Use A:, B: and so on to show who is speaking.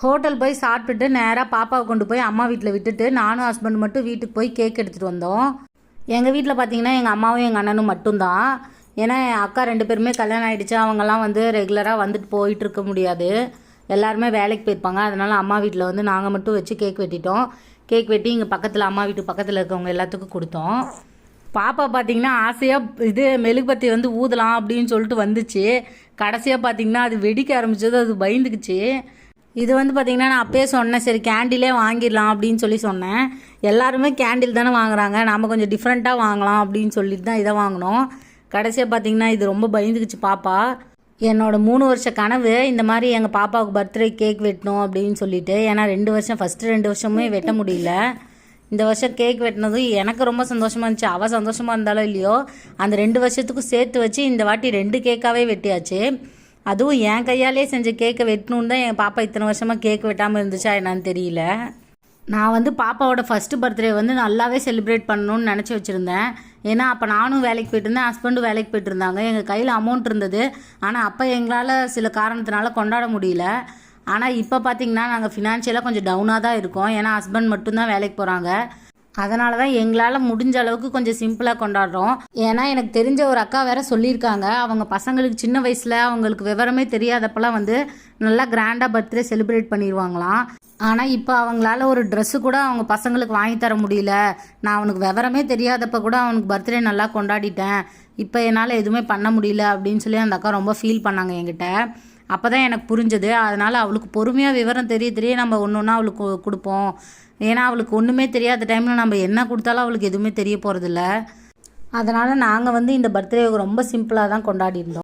A: Hotel போய் சாப்பிட்டுட்டு நேராக பாப்பாவை கொண்டு போய் அம்மா வீட்டில் விட்டுட்டு நானும் ஹஸ்பண்ட் மட்டும் வீட்டுக்கு போய் கேக் எடுத்துகிட்டு வந்தோம். எங்கள் வீட்டில் பார்த்தீங்கன்னா எங்கள் அம்மாவும் எங்கள் அண்ணனும் மட்டும்தான். ஏன்னா என் அக்கா 2 பேருமே கல்யாணம் ஆகிடுச்சு. அவங்கெல்லாம் வந்து ரெகுலராக வந்துட்டு போயிட்டு இருக்க முடியாது, எல்லாருமே வேலைக்கு போயிருப்பாங்க. அதனால் அம்மா வீட்டில் வந்து நாங்கள் மட்டும் வச்சு கேக் வெட்டிட்டோம். கேக் வெட்டி இங்கே பக்கத்தில் அம்மா வீட்டு பக்கத்தில் இருக்கவங்க எல்லாத்துக்கும் கொடுத்தோம். பாப்பா பார்த்தீங்கன்னா ஆசையாக இது மெழுகுபத்தி வந்து ஊதலாம் அப்படின்னு சொல்லிட்டு வந்துச்சு. கடைசியாக பார்த்தீங்கன்னா அது வெடிக்க ஆரம்பிச்சது, அது பயந்துக்குச்சு. இது வந்து பார்த்திங்கன்னா நான் அப்பயே சொன்னேன், சரி கேண்டிலே வாங்கிடலாம் அப்படின்னு சொன்னேன். எல்லாருமே கேண்டில் தானே வாங்குறாங்க, நாம் கொஞ்சம் டிஃப்ரெண்ட்டாக வாங்கலாம் அப்படின்னு சொல்லிட்டு தான் இதை வாங்கினோம். கடைசியாக பார்த்திங்கன்னா இது ரொம்ப பயந்துக்குச்சு பாப்பா. என்னோடய 3 வருஷ கனவு இந்த மாதிரி எங்கள் பாப்பாவுக்கு பர்த்டே கேக் வெட்டணும் அப்படின்னு சொல்லிட்டு. ஏன்னா 2 வருஷம் ஃபஸ்ட்டு 2 வருஷமே வெட்ட முடியல. இந்த வருஷம் கேக் வெட்டினதும் எனக்கு ரொம்ப சந்தோஷமாக இருந்துச்சு. அவள் சந்தோஷமாக இருந்தாலும் இல்லையோ, அந்த 2 வருஷத்துக்கும் சேர்த்து வச்சு இந்த வாட்டி 2 கேக்காகவே வெட்டியாச்சு. அதுவும் என் கையாலே செஞ்ச கேக்கை வெட்டணுன்னு தான் என் பாப்பா இத்தனை வருஷமாக கேக் வெட்டாமல் இருந்துச்சா என்னான்னு தெரியல. நான் வந்து பாப்பாவோட ஃபஸ்ட்டு பர்த்டே வந்து நல்லாவே செலிப்ரேட் பண்ணணும்னு நினச்சி வச்சுருந்தேன். ஏன்னா அப்போ நானும் வேலைக்கு போயிட்டு இருந்தேன், ஹஸ்பண்டும் வேலைக்கு போயிட்டு இருந்தாங்க. எங்கள் கையில் அமௌண்ட் இருந்தது. ஆனால் அப்போ எங்களால் சில காரணத்தினால கொண்டாட முடியல. ஆனால் இப்போ பார்த்திங்கன்னா நாங்கள் ஃபினான்ஷியலாக கொஞ்சம் டவுனாக தான் இருக்கோம். ஏன்னா ஹஸ்பண்ட் மட்டும்தான் வேலைக்கு போகிறாங்க. அதனால தான் எங்களால் முடிஞ்ச அளவுக்கு கொஞ்சம் சிம்பிளாக கொண்டாடுறோம். ஏன்னா எனக்கு தெரிஞ்ச ஒரு அக்கா வேற சொல்லியிருக்காங்க, அவங்க பசங்களுக்கு சின்ன வயசில் அவங்களுக்கு விவரமே தெரியாதப்பெல்லாம் வந்து நல்லா கிராண்டாக பர்த்டே செலிப்ரேட் பண்ணிடுவாங்களாம். ஆனால் இப்போ அவங்களால ஒரு ட்ரெஸ்ஸு கூட அவங்க பசங்களுக்கு வாங்கி தர முடியல. நான் அவனுக்கு விவரமே தெரியாதப்போ கூட அவனுக்கு பர்த்டே நல்லா கொண்டாடிட்டேன், இப்போ என்னால் எதுவுமே பண்ண முடியல அப்படின்னு சொல்லி அந்த அக்கா ரொம்ப ஃபீல் பண்ணாங்க என்கிட்ட. அப்போ தான் எனக்கு புரிஞ்சது. அதனால் அவளுக்கு பொறுமையாக விவரம் தெரிய நம்ம ஒன்று ஒன்றா அவளுக்கு கொடுப்போம். ஏன்னா அவளுக்கு ஒன்றுமே தெரியாத டைமில் நம்ம என்ன கொடுத்தாலும் அவளுக்கு எதுவுமே தெரிய போகிறதில்ல. அதனால் நாங்கள் வந்து இந்த பர்த்டே ரொம்ப சிம்பிளாக தான் கொண்டாடி இருந்தோம்.